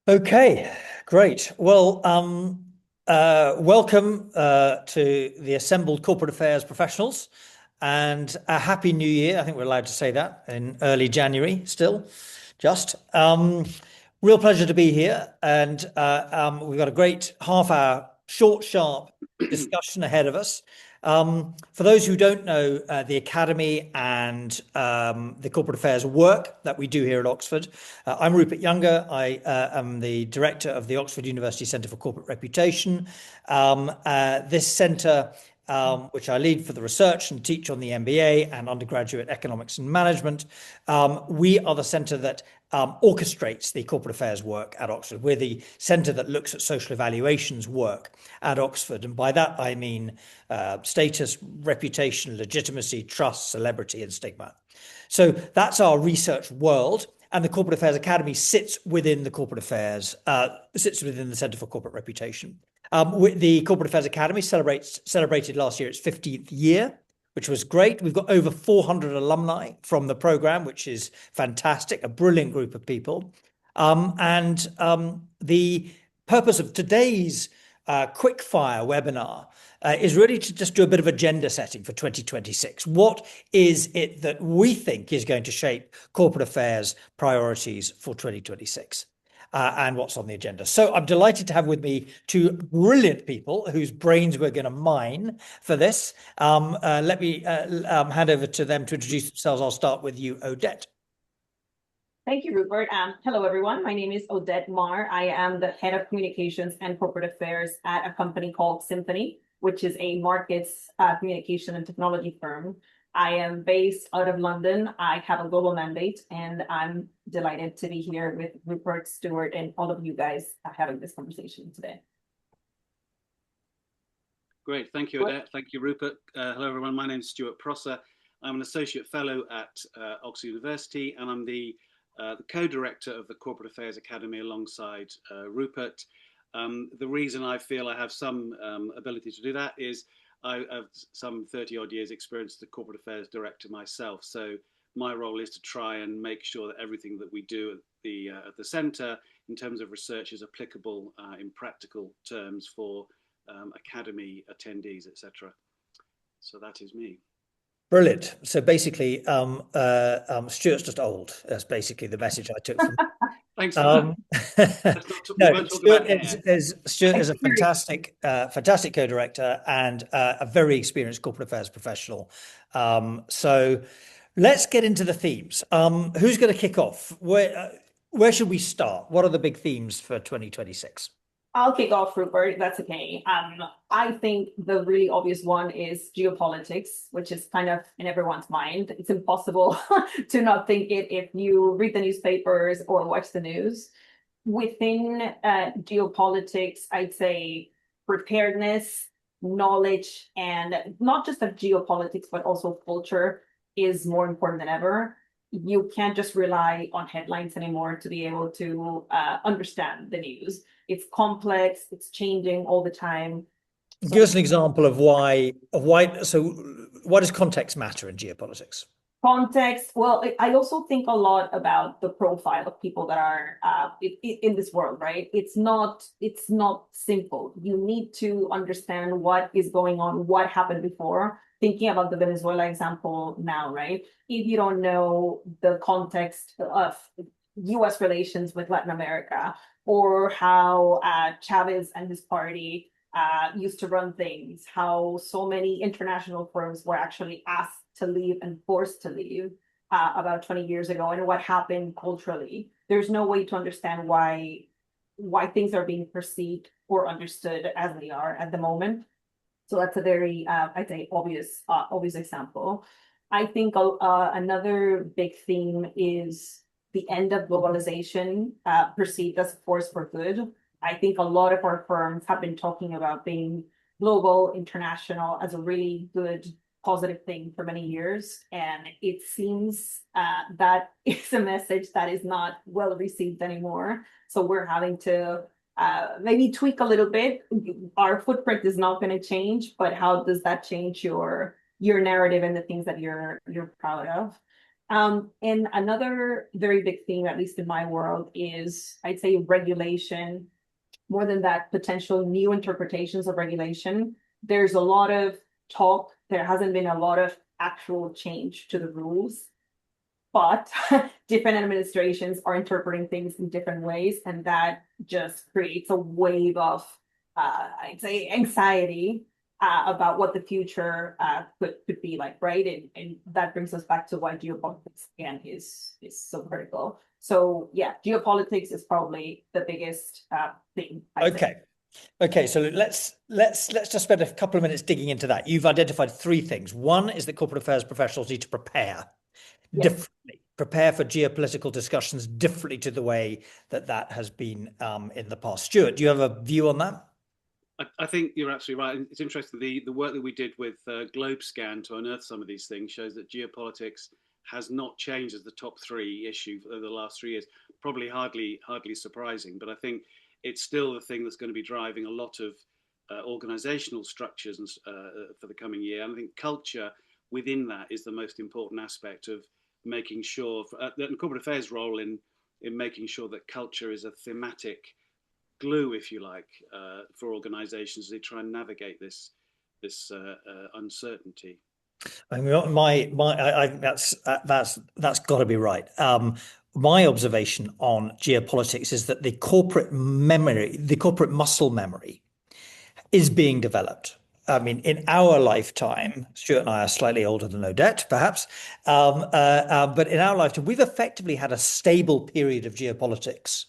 Okay, great. Well, welcome to the assembled corporate affairs professionals and a happy new year. I think we're allowed to say that in early January still, just. Real pleasure to be here. And we've got a great half hour, short, sharp discussion ahead of us. For those who don't know the Academy and the corporate affairs work that we do here at Oxford, I'm Rupert Younger. I am the director of the Oxford University Centre for Corporate Reputation. This centre, which I lead for the research and teach on the MBA and undergraduate economics and management, we are the centre that orchestrates the corporate affairs work at Oxford. We're the centre that looks at social evaluations work at Oxford. And by that, I mean status, reputation, legitimacy, trust, celebrity, and stigma. So that's our research world. And the Corporate Affairs Academy sits within the corporate affairs, sits within the Centre for Corporate Reputation. The Corporate Affairs Academy celebrated last year its 15th year, which was great. We've got over 400 alumni from the program, which is fantastic, a brilliant group of people. The purpose of today's quickfire webinar is really to just do a bit of agenda setting for 2026. What is it that we think is going to shape corporate affairs priorities for 2026? And what's on the agenda. So I'm delighted to have with me two brilliant people whose brains we're going to mine for this. Let me hand over to them to introduce themselves. I'll start with you, Odette. Thank you, Rupert. Hello, everyone. My name is Odette Maher. I am the head of communications and corporate affairs at a company called Symphony, which is a markets communication and technology firm. I am based out of London. I have a global mandate, and I'm delighted to be here with Rupert, Stewart, and all of you guys having this conversation today. Great. Thank you, Odette. Thank you, Rupert. Hello, everyone. My name is Stewart Prosser. I'm an associate fellow at Oxford University, and I'm the co-director of the Corporate Affairs Academy alongside Rupert. The reason I feel I have some ability to do that is I have some 30 odd years experience as a corporate affairs director myself. So my role is to try and make sure that everything that we do at the centre in terms of research is applicable in practical terms for academy attendees, etc. So that is me. Brilliant. So basically, Stuart's just old. That's basically the message I took from. Thanks for that. No, Stewart is a fantastic co-director and a very experienced corporate affairs professional. So let's get into the themes. Who's going to kick off? Where should we start? What are the big themes for 2026? I'll kick off, Rupert. That's okay. I think the really obvious one is geopolitics, which is kind of in everyone's mind. It's impossible to not think it if you read the newspapers or watch the news. Within geopolitics, I'd say preparedness, knowledge, and not just of geopolitics, but also culture is more important than ever. You can't just rely on headlines anymore to be able to understand the news. It's complex, it's changing all the time. Give us an example of why. So why does context matter in geopolitics? Context, well, I also think a lot about the profile of people that are in this world, right? It's not simple. You need to understand what is going on, what happened before. Thinking about the Venezuela example now, right? If you don't know the context of US relations with Latin America or how Chavez and his party used to run things, how so many international firms were actually asked to leave and forced to leave about 20 years ago, and what happened culturally. There's no way to understand why things are being perceived or understood as they are at the moment. So that's a very, I'd say, obvious example. I think another big theme is the end of globalization, perceived as a force for good. I think a lot of our firms have been talking about being global, international as a really good, positive thing for many years. And it seems that is a message that is not well received anymore. So we're having to maybe tweak a little bit. Our footprint is not going to change, but how does that change your narrative and the things that you're proud of? And another very big theme, at least in my world, is I'd say regulation. More than that, potential new interpretations of regulation. There's a lot of talk. There hasn't been a lot of actual change to the rules, but different administrations are interpreting things in different ways, and that just creates a wave of, I'd say, anxiety about what the future could be like, right? And that brings us back to why geopolitics again is so critical. So yeah, geopolitics is probably the biggest thing. Okay, so let's just spend a couple of minutes digging into that. You've identified three things. One is that corporate affairs professionals need to prepare differently, prepare for geopolitical discussions differently to the way that has been in the past. Stewart, do you have a view on that? I think you're absolutely right. It's interesting. The work that we did with GlobeScan to unearth some of these things shows that geopolitics has not changed as the top three issue over the last 3 years. Probably hardly surprising, but I think it's still the thing that's going to be driving a lot of organizational structures for the coming year. And I think culture within that is the most important aspect of making sure that corporate affairs role in making sure that culture is a thematic glue, if you like, for organizations as they try and navigate this uncertainty. I mean, that's got to be right. My observation on geopolitics is that the corporate memory, the corporate muscle memory, is being developed. I mean, in our lifetime, Stuart and I are slightly older than Odette, perhaps, but in our lifetime, we've effectively had a stable period of geopolitics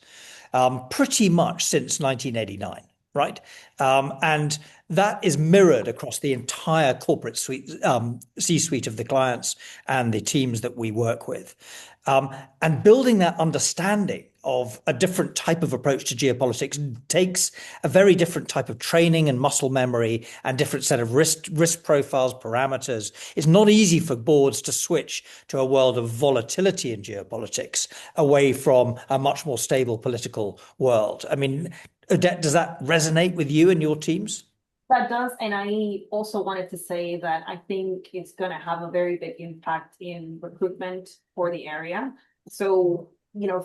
pretty much since 1989, right? And that is mirrored across the entire corporate C-suite of the clients and the teams that we work with. And building that understanding of a different type of approach to geopolitics takes a very different type of training and muscle memory and different set of risk profiles, parameters. It's not easy for boards to switch to a world of volatility in geopolitics away from a much more stable political world. I mean, Odette, does that resonate with you and your teams? That does. And I also wanted to say that I think it's going to have a very big impact in recruitment for the area. So,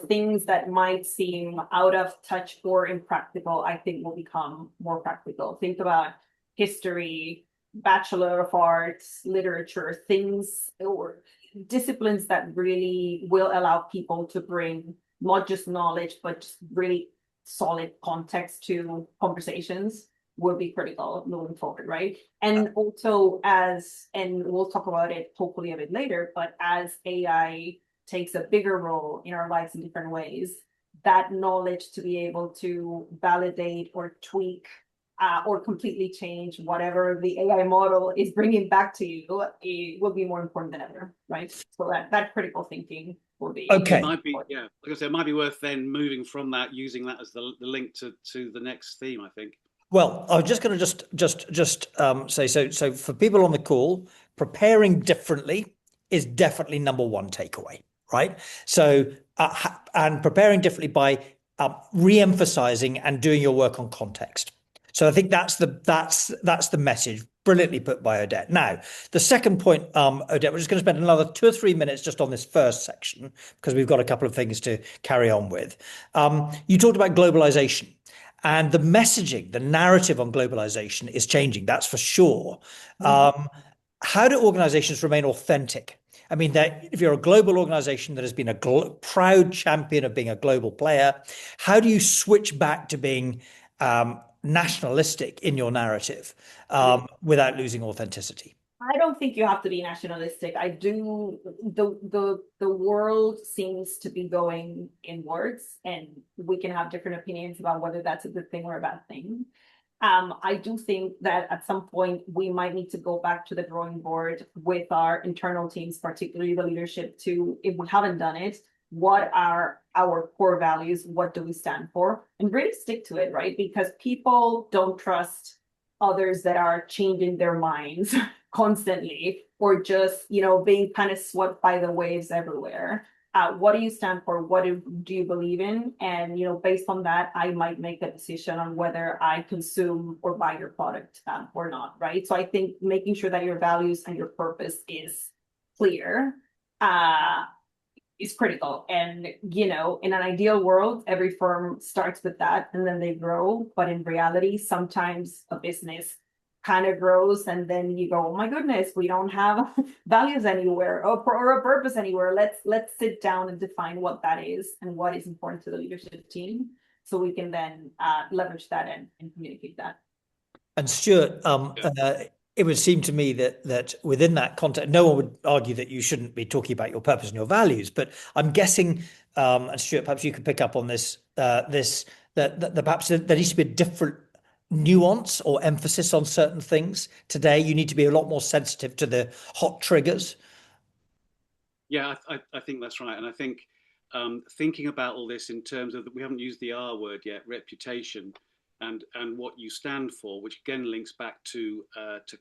things that might seem out of touch or impractical, I think will become more practical. Think about history, Bachelor of Arts, literature, things or disciplines that really will allow people to bring not just knowledge, but just really solid context to conversations will be critical moving forward, right? And also and we'll talk about it hopefully a bit later, but as AI takes a bigger role in our lives in different ways, that knowledge to be able to validate or tweak or completely change whatever the AI model is bringing back to you, it will be more important than ever, right? So that critical thinking will be okay. It might be, like I said, it might be worth then moving from that, using that as the link to the next theme, I think. Well, I was just going to say, so for people on the call, preparing differently is definitely number one takeaway, right? So, and preparing differently by re-emphasizing and doing your work on context. So I think that's the message, brilliantly put by Odette. Now, the second point, Odette, we're just going to spend another 2 or 3 minutes just on this first section because we've got a couple of things to carry on with. You talked about globalization. And the messaging, the narrative on globalization is changing, that's for sure. How do organizations remain authentic? I mean, if you're a global organization that has been a proud champion of being a global player, how do you switch back to being nationalistic in your narrative without losing authenticity? I don't think you have to be nationalistic. The world seems to be going inwards, and we can have different opinions about whether that's a good thing or a bad thing. I do think that at some point we might need to go back to the drawing board with our internal teams, particularly the leadership, to, if we haven't done it, what are our core values? What do we stand for? And really stick to it, right? Because people don't trust others that are changing their minds constantly or just, being kind of swept by the waves everywhere. What do you stand for? What do you believe in? And, based on that, I might make a decision on whether I consume or buy your product or not, right? So I think making sure that your values and your purpose is clear is critical. And, in an ideal world, every firm starts with that and then they grow. But in reality, sometimes a business kind of grows and then you go, oh my goodness, we don't have values anywhere or a purpose anywhere. Let's sit down and define what that is and what is important to the leadership team so we can then leverage that and communicate that. And Stuart, it would seem to me that within that context, no one would argue that you shouldn't be talking about your purpose and your values. But I'm guessing, and Stuart, perhaps you could pick up on this, that perhaps there needs to be a different nuance or emphasis on certain things today. You need to be a lot more sensitive to the hot triggers. Yeah, I think that's right. And I think thinking about all this in terms of, we haven't used the R word yet, reputation, and what you stand for, which again links back to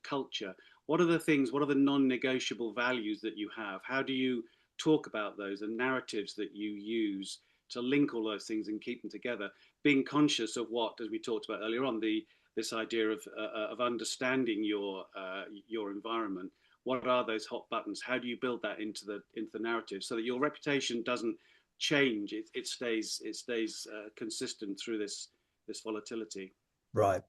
culture. What are the things, what are the non-negotiable values that you have? How do you talk about those and narratives that you use to link all those things and keep them together? Being conscious of what, as we talked about earlier on, this idea of understanding your environment. What are those hot buttons? How do you build that into the narrative so that your reputation doesn't change? It stays consistent through this volatility. Right.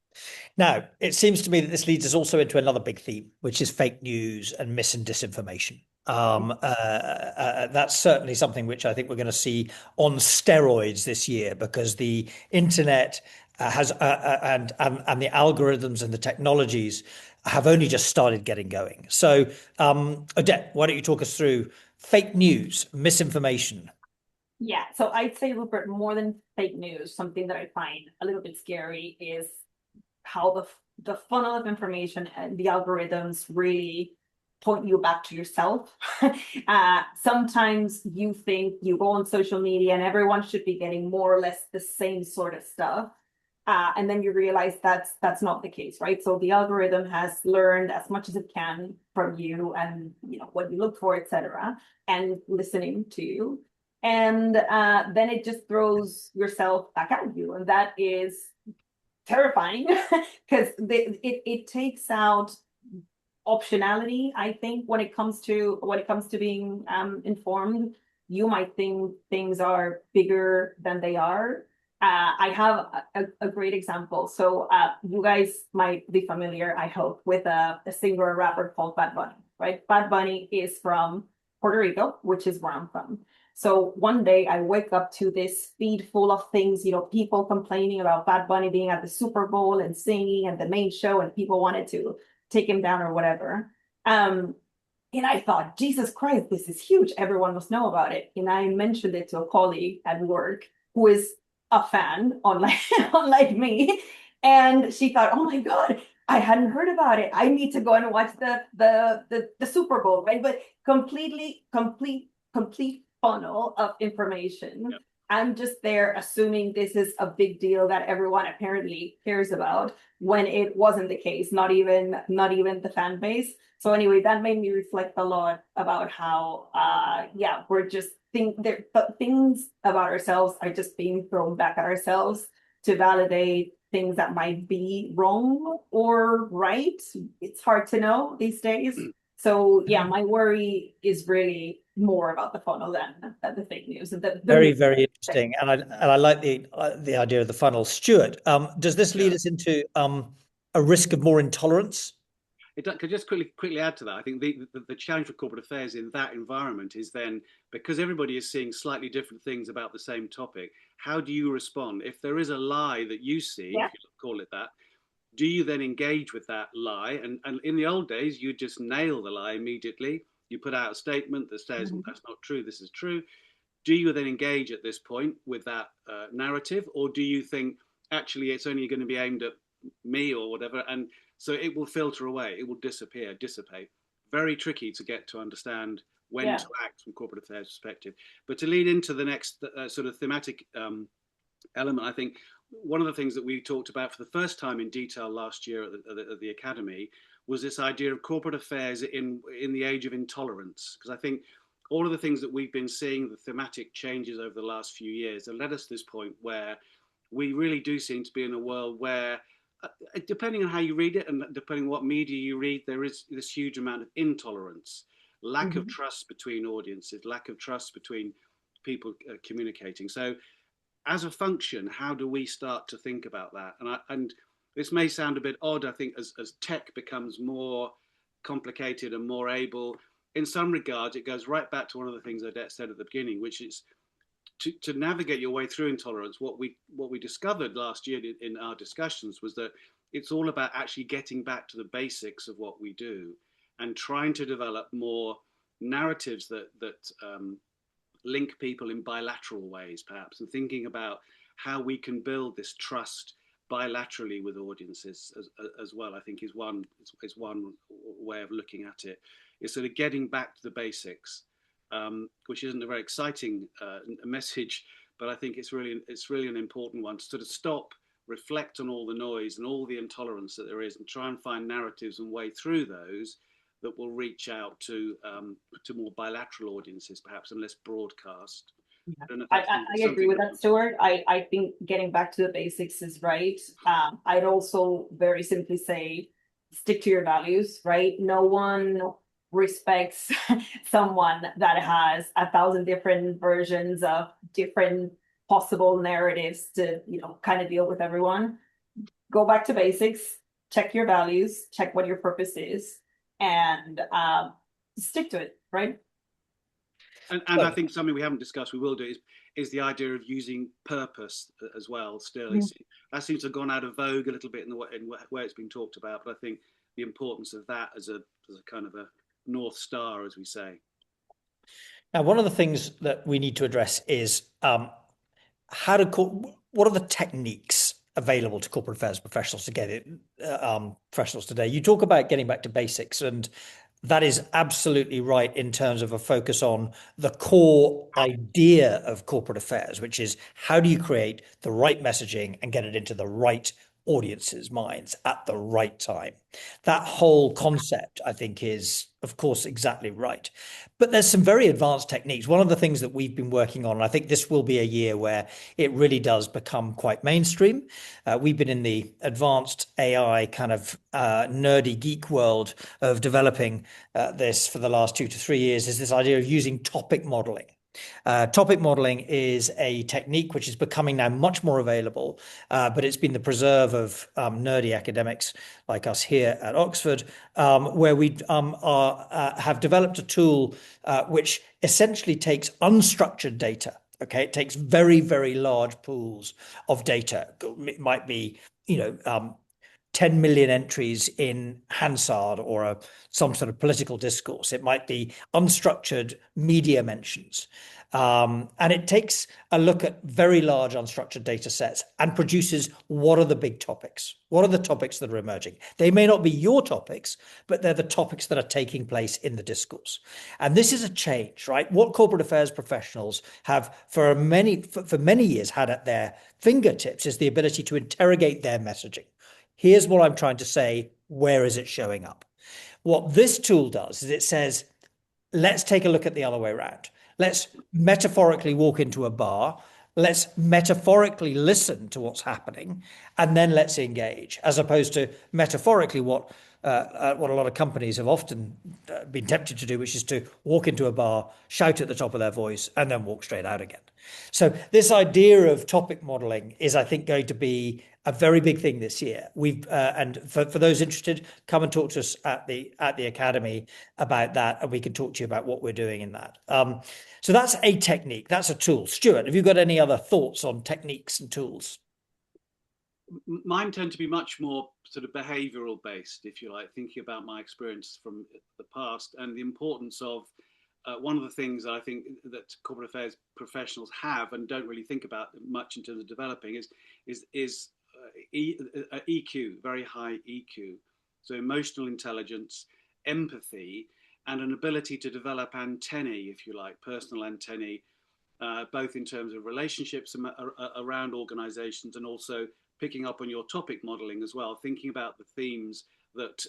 Now, it seems to me that this leads us also into another big theme, which is fake news and mis and disinformation. That's certainly something which I think we're going to see on steroids this year, because the internet has and the algorithms and the technologies have only just started getting going. So, Odette, why don't you talk us through fake news, misinformation? Yeah, so I'd say, Rupert, more than fake news, something that I find a little bit scary is how the funnel of information and the algorithms really point you back to yourself. Sometimes you think you go on social media and everyone should be getting more or less the same sort of stuff. And then you realize that's not the case, right? So the algorithm has learned as much as it can from you and what you look for, etc., and listening to you. And then it just throws yourself back at you. And that is terrifying because it takes out optionality. I think when it comes to being informed, you might think things are bigger than they are. I have a great example. So you guys might be familiar, I hope, with a singer, rapper called Bad Bunny, right? Bad Bunny is from Puerto Rico, which is where I'm from. So one day I wake up to this feed full of things, people complaining about Bad Bunny being at the Super Bowl and singing and the main show, and people wanted to take him down or whatever. And I thought, Jesus Christ, this is huge. Everyone must know about it. And I mentioned it to a colleague at work who is a fan, unlike me. And she thought, oh my God, I hadn't heard about it. I need to go and watch the Super Bowl, right? But complete funnel of information. Yep. I'm just there assuming this is a big deal that everyone apparently cares about, when it wasn't the case, not even the fan base. So anyway, that made me reflect a lot about how we're just things about ourselves are just being thrown back at ourselves to validate things that might be wrong or right. It's hard to know these days. So yeah, my worry is really more about the funnel than the fake news. Very, very interesting, and I like the idea of the funnel. Stuart, does this lead us into a risk of more intolerance? Could just quickly add to that. I think the challenge for corporate affairs in that environment is then, because everybody is seeing slightly different things about the same topic, how do you respond? If there is a lie that you see, if you call it that, do you then engage with that lie? And in the old days, you just nail the lie immediately. You put out a statement that says, that's not true, this is true. Do you then engage at this point with that narrative? Or do you think, actually, it's only going to be aimed at me or whatever? And so it will filter away, it will dissipate. Very tricky to get to understand when to act from corporate affairs perspective. But to lead into the next sort of thematic element, I think one of the things that we talked about for the first time in detail last year at the Academy was this idea of corporate affairs in the age of intolerance. Because I think all of the things that we've been seeing, the thematic changes over the last few years, have led us to this point where we really do seem to be in a world where, depending on how you read it and depending on what media you read, there is this huge amount of intolerance. lack of trust between audiences, lack of trust between people communicating. So as a function, how do we start to think about that? And this may sound a bit odd, I think, as tech becomes more complicated and more able, in some regards, it goes right back to one of the things Odette said at the beginning, which is to navigate your way through intolerance. What we discovered last year in our discussions was that it's all about actually getting back to the basics of what we do and trying to develop more narratives that link people in bilateral ways, perhaps, and thinking about how we can build this trust bilaterally with audiences as well. I think is one way of looking at it. Is sort of getting back to the basics, which isn't a very exciting message, but I think it's really an important one to sort of stop, reflect on all the noise and all the intolerance that there is, and try and find narratives and way through those that will reach out to more bilateral audiences, perhaps, and less broadcast. Yeah. I agree with that, Stewart. I think getting back to the basics is right. I'd also very simply say, stick to your values, right? No one respects someone that has 1,000 different versions of different possible narratives to, kind of deal with everyone. Go back to basics, check your values, check what your purpose is, and stick to it, right? And I think something we haven't discussed, we will do, is the idea of using purpose as well. Still, that seems to have gone out of vogue a little bit in the way it's been talked about. But I think the importance of that as a kind of a North Star, as we say. Now, one of the things that we need to address is what are the techniques available to corporate affairs professionals to get it professionals today? You talk about getting back to basics, and that is absolutely right in terms of a focus on the core idea of corporate affairs, which is how do you create the right messaging and get it into the right audiences' minds at the right time. That whole concept, I think, is, of course, exactly right. But there's some very advanced techniques. One of the things that we've been working on, and I think this will be a year where it really does become quite mainstream. We've been in the advanced AI kind of nerdy geek world of developing this for the last 2 to 3 years, is this idea of using topic modeling. Topic modeling is a technique which is becoming now much more available, but it's been the preserve of nerdy academics like us here at Oxford, where we have developed a tool which essentially takes unstructured data. Okay, it takes very, very large pools of data. It might be, 10 million entries in Hansard or some sort of political discourse. It might be unstructured media mentions. And it takes a look at very large unstructured data sets and produces what are the big topics? What are the topics that are emerging? They may not be your topics, but they're the topics that are taking place in the discourse. And this is a change, right? What corporate affairs professionals have for many years had at their fingertips is the ability to interrogate their messaging. Here's what I'm trying to say. Where is it showing up? What this tool does is it says, let's take a look at the other way around. Let's metaphorically walk into a bar. Let's metaphorically listen to what's happening, and then let's engage, as opposed to metaphorically what a lot of companies have often been tempted to do, which is to walk into a bar, shout at the top of their voice, and then walk straight out again. So this idea of topic modeling is, I think, going to be a very big thing this year. And for those interested, come and talk to us at the Academy about that, and we can talk to you about what we're doing in that. So that's a technique, that's a tool. Stewart, have you got any other thoughts on techniques and tools? Mine tend to be much more sort of behavioural based, if you like, thinking about my experience from the past and the importance of one of the things I think that corporate affairs professionals have and don't really think about much in terms of developing is EQ, very high EQ. So emotional intelligence, empathy, and an ability to develop antennae, if you like, personal antennae, both in terms of relationships around organizations and also picking up on your topic modeling as well, thinking about the themes that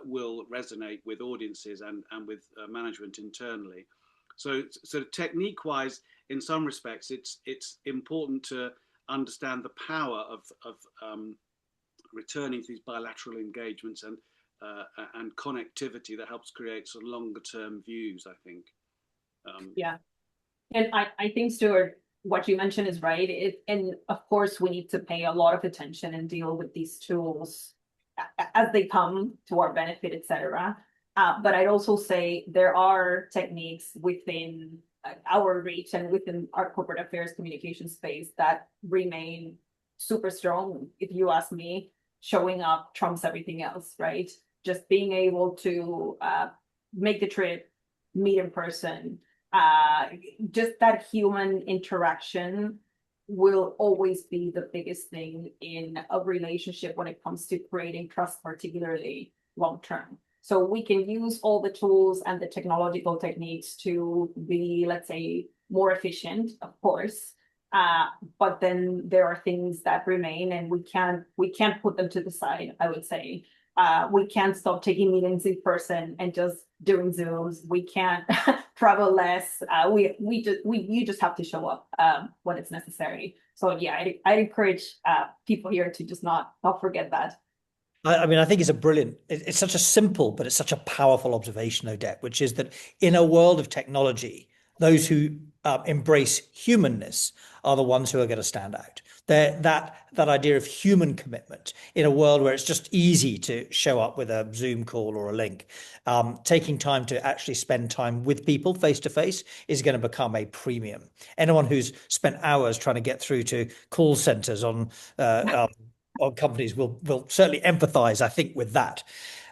will resonate with audiences and with management internally. So technique-wise, in some respects, it's important to understand the power of returning to these bilateral engagements and and connectivity that helps create sort of longer term views, I think. Yeah. And I think, Stuart, what you mentioned is right. And of course, we need to pay a lot of attention and deal with these tools as they come to our benefit, etc. But I'd also say there are techniques within our reach and within our corporate affairs communication space that remain super strong. If you ask me, showing up trumps everything else, right? Just being able to make the trip, meet in person, just that human interaction will always be the biggest thing in a relationship when it comes to creating trust, particularly long term. So we can use all the tools and the technological techniques to be, let's say, more efficient, of course. But then there are things that remain, and we can't put them to the side, I would say. We can't stop taking meetings in person and just doing Zooms. We can't travel less. You just have to show up when it's necessary. So yeah, I'd encourage people here to just not forget that. I mean, I think it's such a simple, but it's such a powerful observation, Odette, which is that in a world of technology, those who embrace humanness are the ones who are going to stand out. That idea of human commitment in a world where it's just easy to show up with a Zoom call or a link, taking time to actually spend time with people face to face is going to become a premium. Anyone who's spent hours trying to get through to call centers on companies will certainly empathize, I think, with that.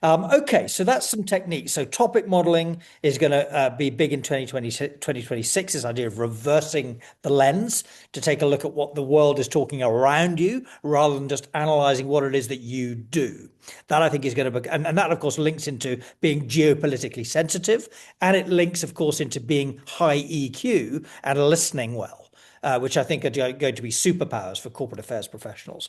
Okay, so that's some techniques. So topic modeling is going to be big in 2026, this idea of reversing the lens to take a look at what the world is talking around you rather than just analyzing what it is that you do. That I think is going to be, and that of course links into being geopolitically sensitive, and it links of course into being high EQ and listening well, which I think are going to be superpowers for corporate affairs professionals.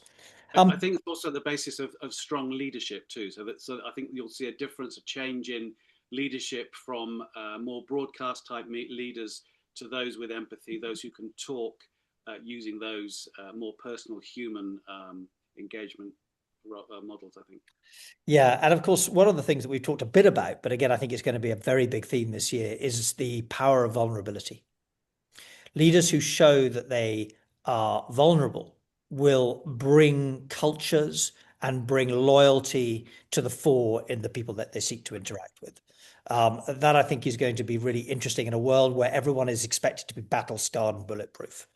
I think it's also the basis of strong leadership too. So I think you'll see a difference, a change in leadership from more broadcast type leaders to those with empathy, those who can talk using those more personal human engagement models, I think. Yeah, and of course, one of the things that we've talked a bit about, but again, I think it's going to be a very big theme this year, is the power of vulnerability. Leaders who show that they are vulnerable will bring cultures and bring loyalty to the fore in the people that they seek to interact with. That I think is going to be really interesting in a world where everyone is expected to be battle scarred and bulletproof.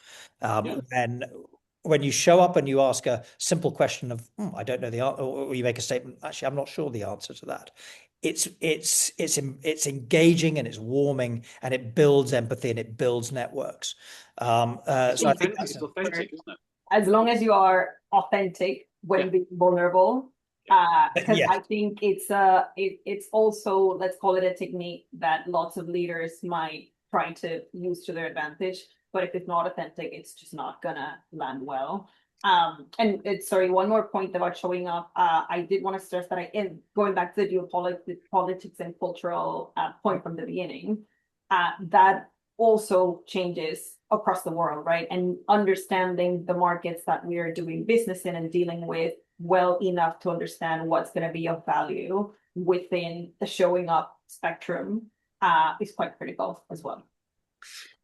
When you show up and you ask a simple question of, I don't know the answer, or you make a statement, actually, I'm not sure the answer to that. It's engaging and it's warming and it builds empathy and it builds networks. So I think it's authentic, isn't it? As long as you are authentic when being vulnerable, because I think it's also, let's call it a technique that lots of leaders might try to use to their advantage. But if it's not authentic, it's just not gonna land well. And sorry, one more point about showing up. I did want to stress that going back to the geopolitics and cultural point from the beginning, that also changes across the world, right? And understanding the markets that we are doing business in and dealing with well enough to understand what's going to be of value within the showing up spectrum is quite critical as well.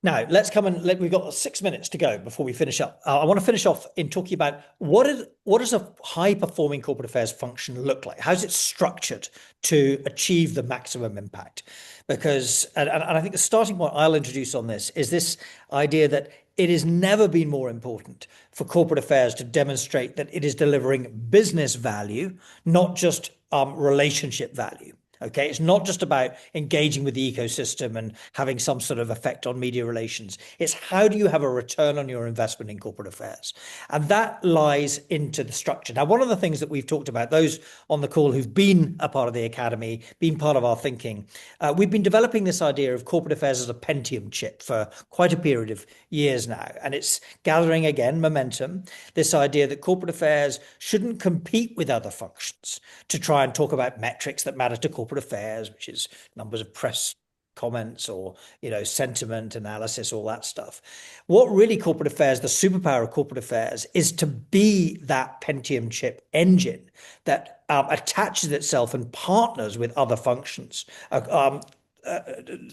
Now, let's come and we've got 6 minutes to go before we finish up. I want to finish off in talking about what does a high-performing corporate affairs function look like? How's it structured to achieve the maximum impact? Because, and I think the starting point I'll introduce on this is this idea that it has never been more important for corporate affairs to demonstrate that it is delivering business value, not just relationship value. Okay, it's not just about engaging with the ecosystem and having some sort of effect on media relations. It's how do you have a return on your investment in corporate affairs? And that lies into the structure. Now, one of the things that we've talked about, those on the call who've been a part of the Academy, been part of our thinking, we've been developing this idea of corporate affairs as a Pentium chip for quite a period of years now. And it's gathering, again, momentum, this idea that corporate affairs shouldn't compete with other functions to try and talk about metrics that matter to corporate affairs, which is numbers of press comments or, sentiment analysis, all that stuff. What really corporate affairs, the superpower of corporate affairs, is to be that Pentium chip engine that attaches itself and partners with other functions.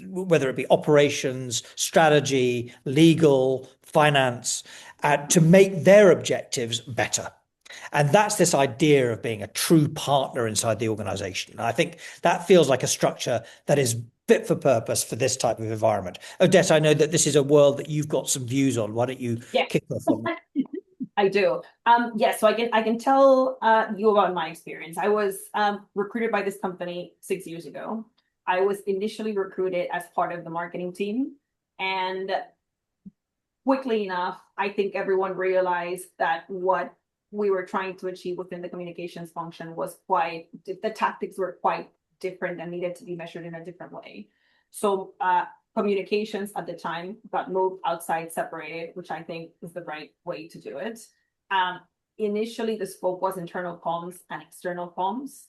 Whether it be operations, strategy, legal, finance, to make their objectives better. And that's this idea of being a true partner inside the organization. And I think that feels like a structure that is fit for purpose for this type of environment. Odette, I know that this is a world that you've got some views on. Why don't you kick off on that? I do. So I can tell you about my experience. I was recruited by this company 6 years ago. I was initially recruited as part of the marketing team, and quickly enough, I think everyone realized that what we were trying to achieve within the communications function was the tactics were quite different and needed to be measured in a different way. So communications at the time got moved outside, separated, which I think is the right way to do it. Initially, the scope was internal comms and external comms.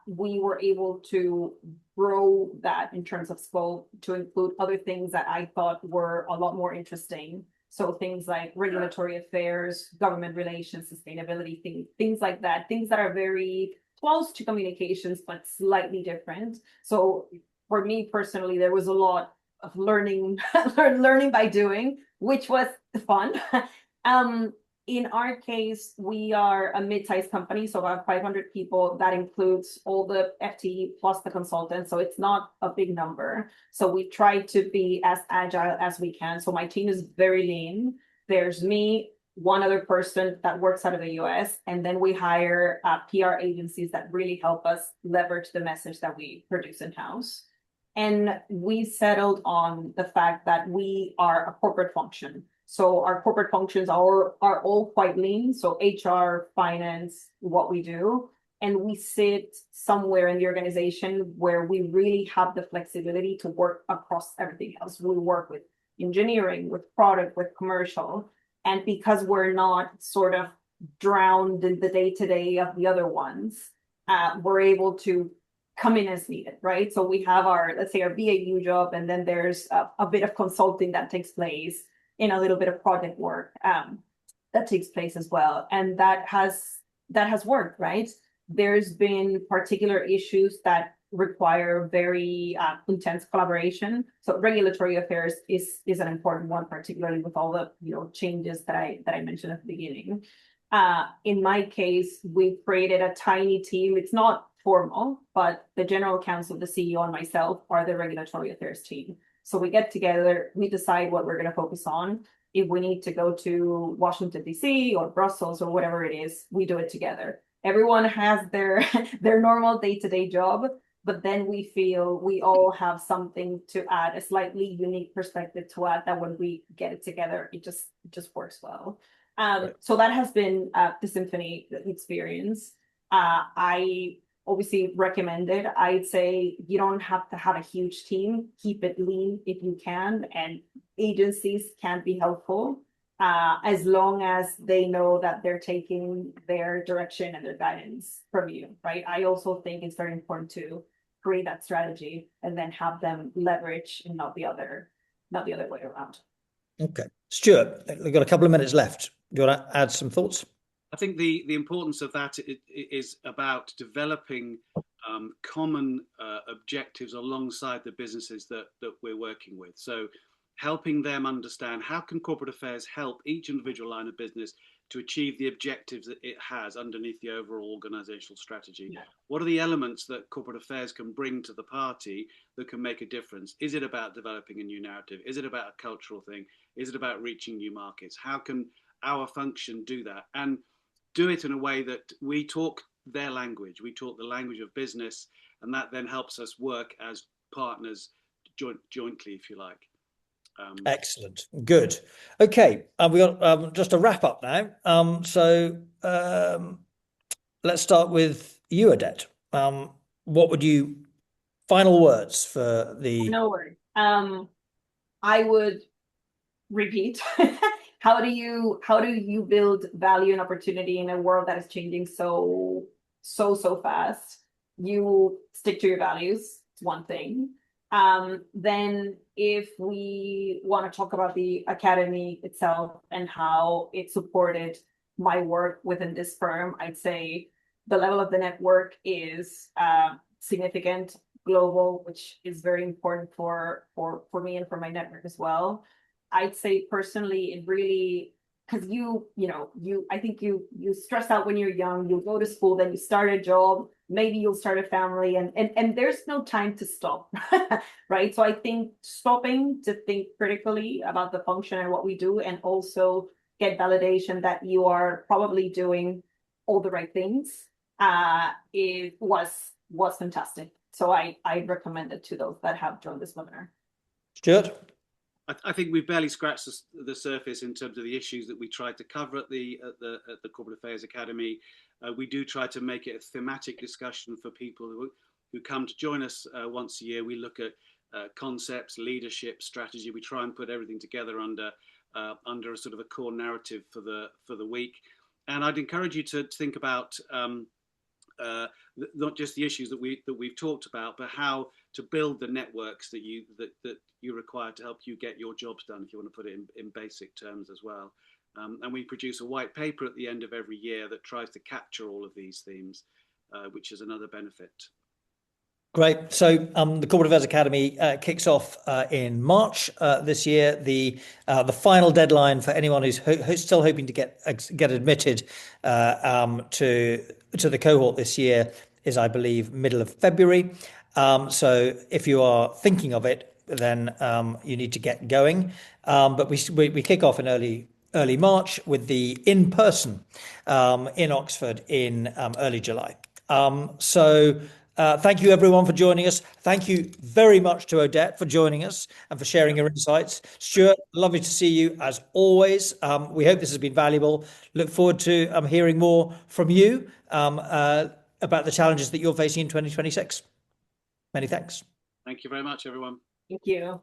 We were able to grow that in terms of scope to include other things that I thought were a lot more interesting. So things like regulatory affairs, government relations, sustainability, things like that, things that are very close to communications, but slightly different. So for me personally, there was a lot of learning by doing, which was fun. In our case, we are a mid-sized company, so about 500 people. That includes all the FTE plus the consultants, so it's not a big number. So we try to be as agile as we can. So my team is very lean. There's me, one other person that works out of the US, and then we hire PR agencies that really help us leverage the message that we produce in-house. And we settled on the fact that we are a corporate function. So our corporate functions are all quite lean. So HR, finance, what we do. And we sit somewhere in the organization where we really have the flexibility to work across everything else. We work with engineering, with product, with commercial. And because we're not sort of drowned in the day-to-day of the other ones, we're able to come in as needed, right? So we have let's say our BAU job, and then there's a bit of consulting that takes place, in a little bit of project work that takes place as well. And that has worked, right? There's been particular issues that require very intense collaboration. So regulatory affairs is an important one, particularly with all the changes that I mentioned at the beginning. In my case, we've created a tiny team. It's not formal, but the general counsel, the CEO, and myself are the regulatory affairs team. So we get together, we decide what we're going to focus on. If we need to go to Washington, D.C. or Brussels or whatever it is, we do it together. Everyone has their normal day-to-day job, but then we feel we all have something to add, a slightly unique perspective to add, that when we get it together, it just works well. Right. So that has been the Symphony experience. I obviously recommend it. I'd say you don't have to have a huge team. Keep it lean if you can, and agencies can be helpful as long as they know that they're taking their direction and their guidance from you, right? I also think it's very important to create that strategy and then have them leverage and not the other way around. Okay. Stewart, we've got a couple of minutes left. Do you want to add some thoughts? I think the importance of that is about developing common objectives alongside the businesses that we're working with. So helping them understand how can corporate affairs help each individual line of business to achieve the objectives that it has underneath the overall organizational strategy. Yeah. What are the elements that corporate affairs can bring to the party that can make a difference? Is it about developing a new narrative? Is it about a cultural thing? Is it about reaching new markets? How can our function do that? And do it in a way that we talk their language, we talk the language of business, and that then helps us work as partners jointly, if you like. Excellent. Good. Okay. We got just a wrap up now. Let's start with you, Odette. What would you, final words for the... Final word. I would repeat. How do you build value and opportunity in a world that is changing so fast? You stick to your values. It's one thing. Then if we want to talk about the academy itself and how it supported my work within this firm, I'd say the level of the network is significant, global, which is very important for me and for my network as well. I'd say personally, it really, because I think you stress out when you're young, you go to school, then you start a job, maybe you'll start a family, and there's no time to stop, right? So I think stopping to think critically about the function and what we do, and also get validation that you are probably doing all the right things, it was fantastic. So I recommend it to those that have joined this webinar. Stewart? I think we've barely scratched the surface in terms of the issues that we tried to cover at the Corporate Affairs Academy. We do try to make it a thematic discussion for people who come to join us once a year. We look at concepts, leadership, strategy. We try and put everything together under a sort of a core narrative for the week. And I'd encourage you to think about not just the issues that we've talked about, but how to build the networks that you require to help you get your jobs done, if you want to put it in basic terms as well. And we produce a white paper at the end of every year that tries to capture all of these themes, which is another benefit. Great. So the Corporate Affairs Academy kicks off in March this year. The final deadline for anyone who's still hoping to get admitted to the cohort this year is, I believe, middle of February. So if you are thinking of it, then you need to get going. But we kick off in early March with the in-person in Oxford in early July. Thank you, everyone, for joining us. Thank you very much to Odette for joining us and for sharing your insights. Stewart, lovely to see you as always. We hope this has been valuable. Look forward to hearing more from you about the challenges that you're facing in 2026. Many thanks. Thank you very much, everyone. Thank you.